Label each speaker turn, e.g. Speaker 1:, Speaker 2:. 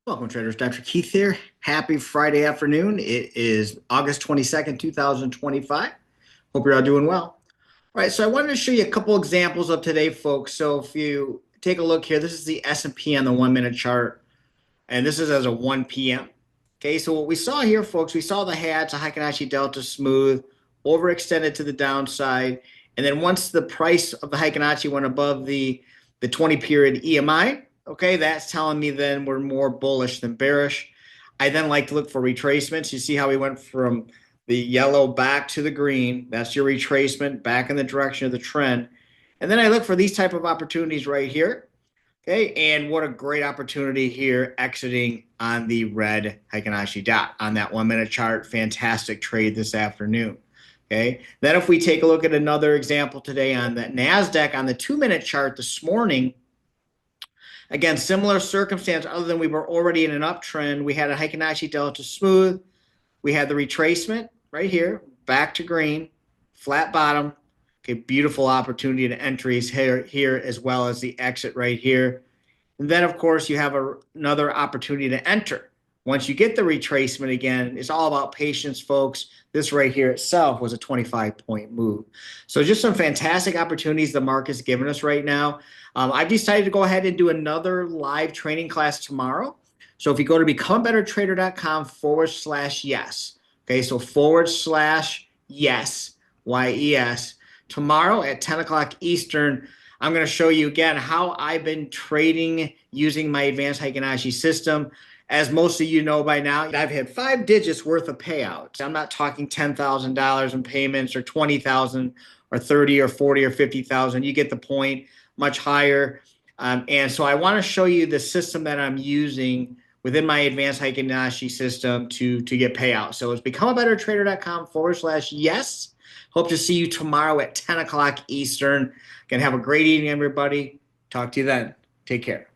Speaker 1: Welcome, traders. Dr. Keith here. Happy Friday afternoon. It is August 22nd, 2025. Hope you're all doing well. All right, so I wanted to show you a couple examples of today, folks. So if you take a look here, this is the S&P on the 1-minute chart, and this is as of 1 p.m. Okay, so what we saw here, folks, we saw the hats, a Heikin-Ashi Delta smooth, overextended to the downside, and then once the price of the Heikin-Ashi went above the 20-period EMI, okay, that's telling me then we're more bullish than bearish. I then like to look for retracements. You see how we went from the yellow back to the green. That's your retracement back in the direction of the trend. And then I look for these type of opportunities right here. Okay, and what a great opportunity here exiting on the red Heikin-Ashi dot on that 1-minute chart. Fantastic trade this afternoon. Okay, then if we take a look at another example today on the NASDAQ on the 2-minute chart this morning, again, similar circumstance other than we were already in an uptrend. We had a Heikin-Ashi Delta smooth. We had the retracement right here, back to green, flat bottom. Okay, beautiful opportunity to entries here as well as the exit right here. And then, of course, you have another opportunity to enter. Once you get the retracement again, it's all about patience, folks. This right here itself was a 25-point move. So just some fantastic opportunities the market's given us right now. I've decided to go ahead and do another live training class tomorrow. So if you go to becomebettertrader.com/yes, okay, so /yes, YES, tomorrow at 10 o'clock Eastern, I'm going to show you again how I've been trading using my advanced Heikin-Ashi system. As most of you know by now, I've had 5 digits worth of payouts. I'm not talking $10,000 in payments or $20,000 or 30 or 40 or 50,000. You get the point, much higher. And so I want to show you the system that I'm using within my advanced Heikin-Ashi system to get payouts. So it's becomebettertrader.com/yes. Hope to see you tomorrow at 10 o'clock Eastern. Again, have a great evening, everybody. Talk to you then. Take care.